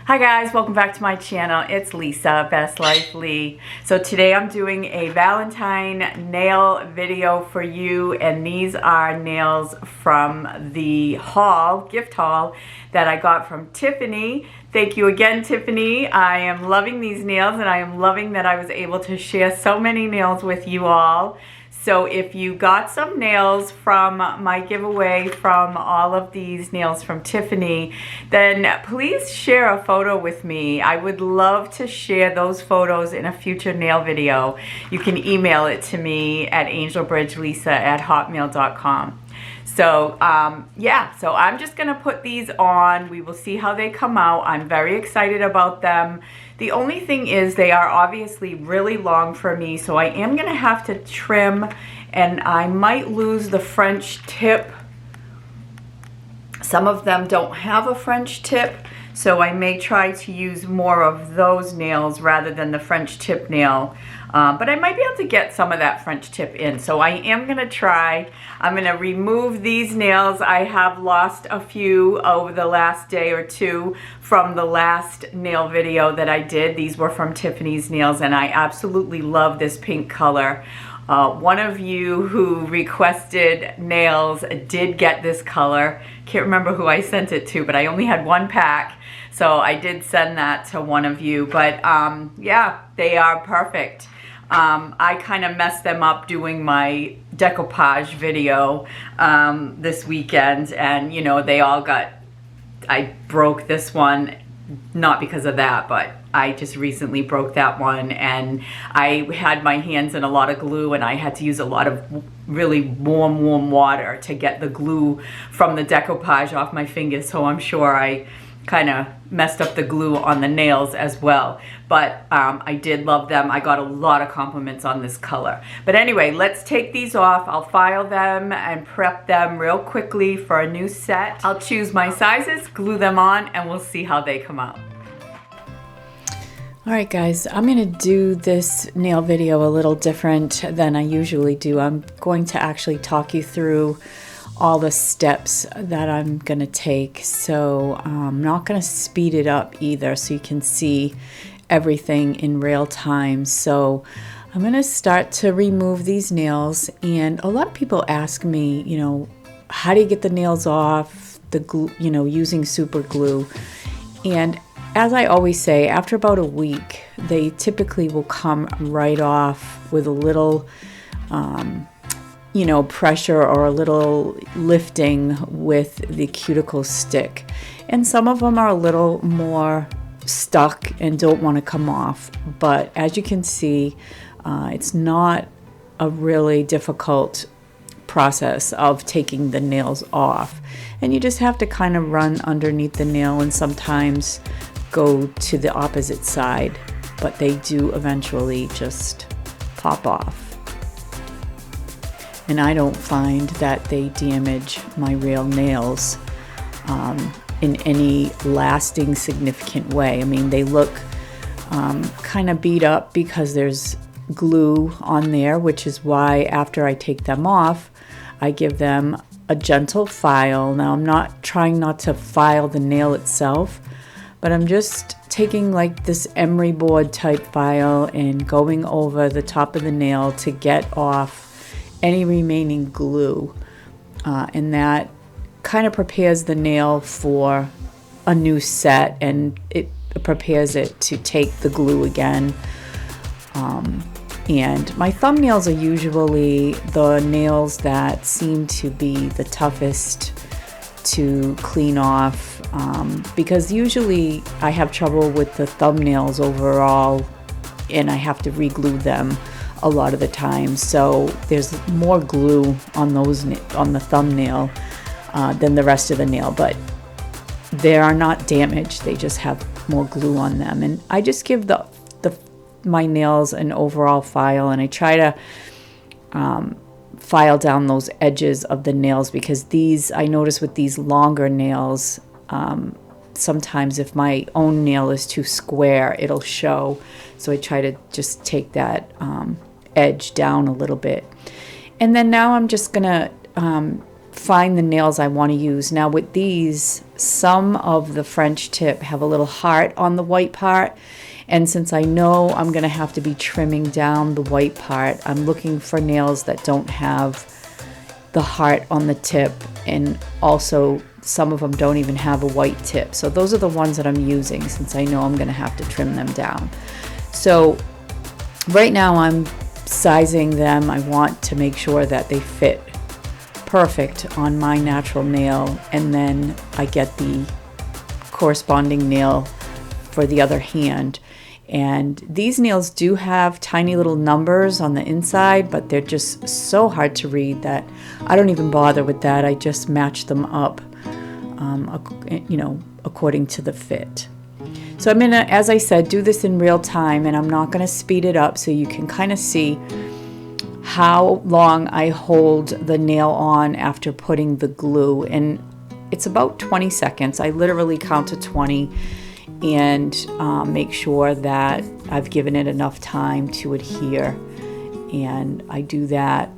Hi guys, welcome back to my channel. It's Lisa, Best Life Lee. So today I'm doing a Valentine nail video for you, and these are nails from the haul, gift haul, that I got from Tiffany. Thank you again, Tiffany. I am loving these nails, and I am loving that I was able to share so many nails with you all. So if you got some nails from my giveaway from all of these nails from Tiffany, then please share a photo with me. I would love to share those photos in a future nail video. You can email it to me at angelbridgelisa@hotmail.com. So yeah, so I'm just gonna put these on. We will see how they come out. I'm very excited about them. The only thing is they are obviously really long for me, so I am gonna have to trim, and I might lose the French tip. Some of them don't have a French tip, so I may try to use more of those nails rather than the French tip nail. But I might be able to get some of that French tip in, so I am gonna try. I'm gonna remove these nails. I have lost a few over the last day or two from the last nail video that I did. These were from Tiffany's nails, and I absolutely love this pink color. One of you who requested nails did get this color. Can't remember who I sent it to, but I only had one pack, so I did send that to one of you. But yeah, they are perfect. I kind of messed them up doing my decoupage video this weekend, and you know, they all got, I broke this one, not because of that, but I just recently broke that one, and I had my hands in a lot of glue, and I had to use a lot of really warm water to get the glue from the decoupage off my fingers, so I'm sure I kind of messed up the glue on the nails as well. But I did love them. I got a lot of compliments on this color. But anyway, let's take these off. I'll file them and prep them real quickly for a new set. I'll choose my sizes, glue them on, and we'll see how they come out. Alright guys, I'm going to do this nail video a little different than I usually do. I'm going to actually talk you through all the steps that I'm going to take. So I'm not going to speed it up either, so you can see everything in real time. So I'm going to start to remove these nails, and a lot of people ask me, you know, how do you get the nails off, the glue, you know, using super glue. And as I always say, after about a week, they typically will come right off with a little you know, pressure or a little lifting with the cuticle stick. And some of them are a little more stuck and don't want to come off. But as you can see, it's not a really difficult process of taking the nails off. And you just have to kind of run underneath the nail and sometimes go to the opposite side. But they do eventually just pop off. And I don't find that they damage my real nails in any lasting significant way. I mean, they look kind of beat up because there's glue on there, which is why after I take them off, I give them a gentle file. Now, I'm not trying not to file the nail itself, but I'm just taking like this emery board type file and going over the top of the nail to get off any remaining glue, and that kind of prepares the nail for a new set, and it prepares it to take the glue again. And my thumbnails are usually the nails that seem to be the toughest to clean off, because usually I have trouble with the thumbnails overall, and I have to re-glue them a lot of the time. So there's more glue on those on the thumbnail than the rest of the nail, but they are not damaged. They just have more glue on them. And I just give my nails an overall file, and I try to file down those edges of the nails, because these, I notice with these longer nails, sometimes if my own nail is too square, it'll show. So I try to just take that edge down a little bit. And then now I'm just gonna find the nails I want to use. Now with these, some of the French tip have a little heart on the white part, and since I know I'm going to have to be trimming down the white part, I'm looking for nails that don't have the heart on the tip, and also some of them don't even have a white tip. So those are the ones that I'm using since I know I'm going to have to trim them down. So right now I'm sizing them. I want to make sure that they fit perfect on my natural nail, and then I get the corresponding nail for the other hand. And these nails do have tiny little numbers on the inside, but they're just so hard to read that I don't even bother with that. I just match them up, according to the fit. So I'm gonna, as I said, do this in real time, and I'm not gonna speed it up so you can kind of see how long I hold the nail on after putting the glue. And it's about 20 seconds. I literally count to 20 and make sure that I've given it enough time to adhere. And I do that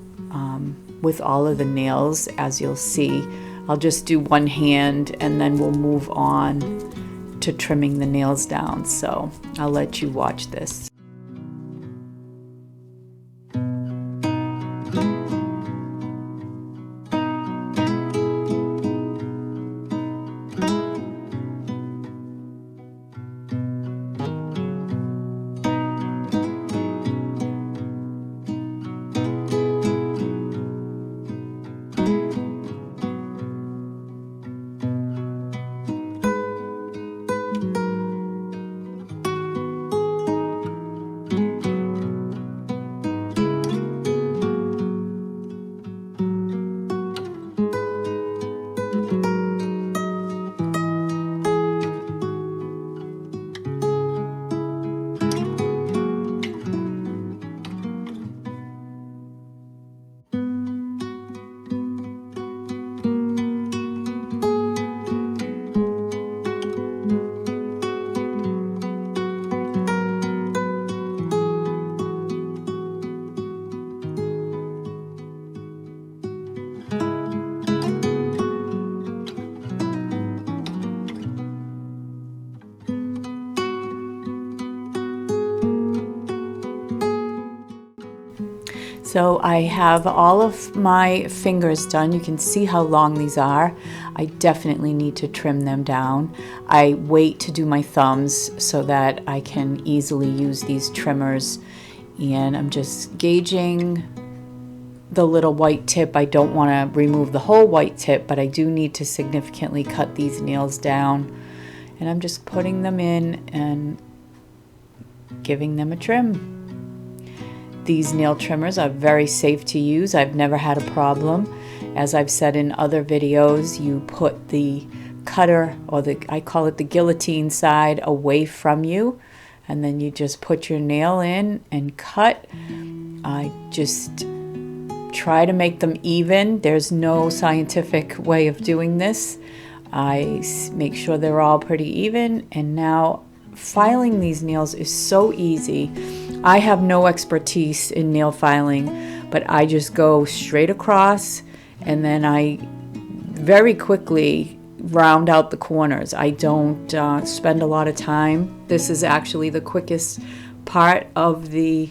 with all of the nails, as you'll see. I'll just do one hand and then we'll move on to trimming the nails down. So I'll let you watch this. So I have all of my fingers done. You can see how long these are. I definitely need to trim them down. I wait to do my thumbs so that I can easily use these trimmers. And I'm just gauging the little white tip. I don't want to remove the whole white tip, but I do need to significantly cut these nails down. And I'm just putting them in and giving them a trim. These nail trimmers are very safe to use. I've never had a problem. As I've said in other videos, you put the cutter, or I call it the guillotine side, away from you, and then you just put your nail in and cut. I just try to make them even. There's no scientific way of doing this. I make sure they're all pretty even, and now filing these nails is so easy. I have no expertise in nail filing, but I just go straight across, and then I very quickly round out the corners. I don't spend a lot of time. This is actually the quickest part of the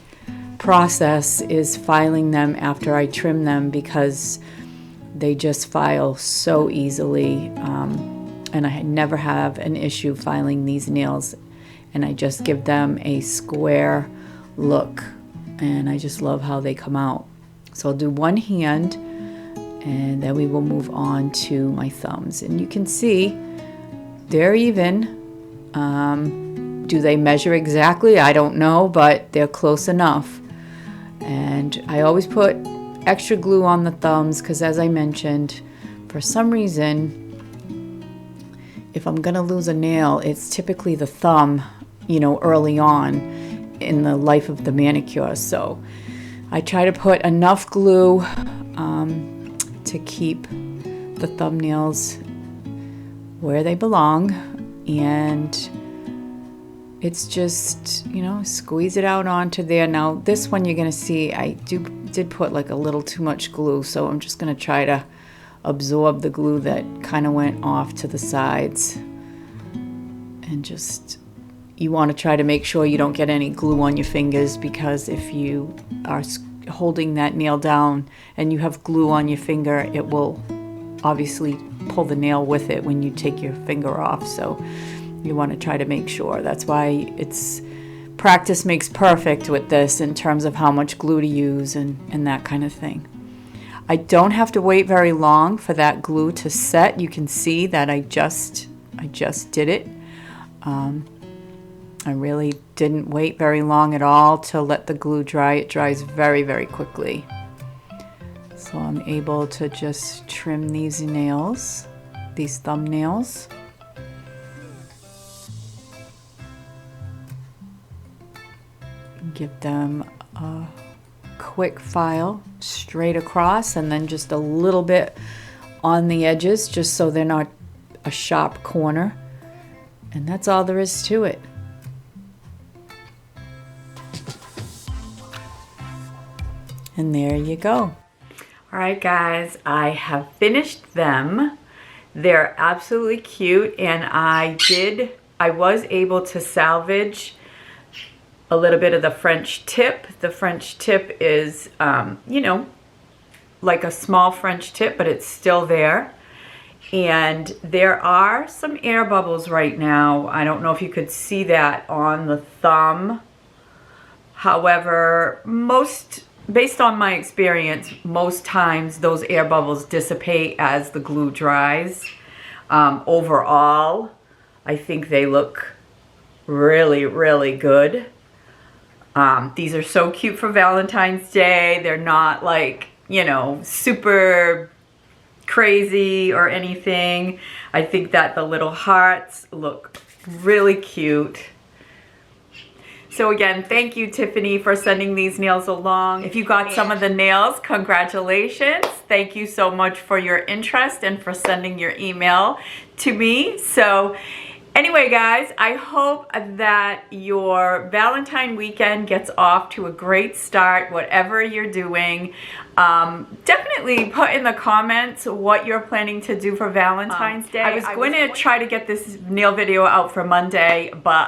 process, is filing them after I trim them, because they just file so easily, and I never have an issue filing these nails, and I just give them a square look, and I just love how they come out. So I'll do one hand, and then we will move on to my thumbs, and you can see they're even. Do they measure exactly? I don't know, but they're close enough. And I always put extra glue on the thumbs because, as I mentioned, for some reason, if I'm gonna lose a nail, it's typically the thumb, early on in the life of the manicure. So I try to put enough glue to keep the thumbnails where they belong, and it's just, squeeze it out onto there. Now this one, you're gonna see I did put like a little too much glue, so I'm just gonna try to absorb the glue that kind of went off to the sides. And just, you want to try to make sure you don't get any glue on your fingers, because if you are holding that nail down and you have glue on your finger, it will obviously pull the nail with it when you take your finger off. So you want to try to make sure. That's why it's practice makes perfect with this in terms of how much glue to use and that kind of thing. I don't have to wait very long for that glue to set. You can see that I just did it. I really didn't wait very long at all to let the glue dry. It dries very, very quickly. So I'm able to just trim these nails, these thumbnails. Give them a quick file straight across, and then just a little bit on the edges, just so they're not a sharp corner. And that's all there is to it. And there you go. All right, guys, I have finished them. They're absolutely cute, and I was able to salvage a little bit of the French tip. The French tip is, you know, like a small French tip, but it's still there. And there are some air bubbles right now. I don't know if you could see that on the thumb. However, based on my experience, most times those air bubbles dissipate as the glue dries. Overall, I think they look really, really good. These are so cute for Valentine's Day. They're not like, you know, super crazy or anything. I think that the little hearts look really cute. So again, thank you, Tiffany, for sending these nails along. If you got some of the nails, congratulations. Thank you so much for your interest and for sending your email to me. So anyway, guys, I hope that your Valentine weekend gets off to a great start, whatever you're doing. Definitely put in the comments what you're planning to do for Valentine's Day. I was going to try to get this nail video out for Monday, but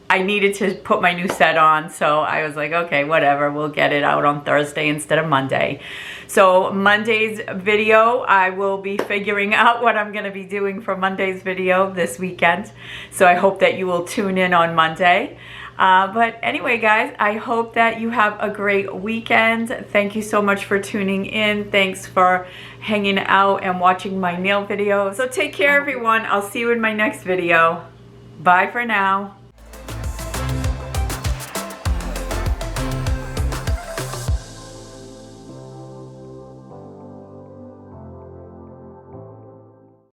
I needed to put my new set on, so I was like, okay, whatever, we'll get it out on Thursday instead of Monday. So Monday's video, I will be figuring out what I'm going to be doing for Monday's video this weekend. So I hope that you will tune in on Monday. But anyway, guys, I hope that you have a great weekend. Thank you so much for tuning in. Thanks for hanging out and watching my nail videos. So take care, everyone. I'll see you in my next video. Bye for now.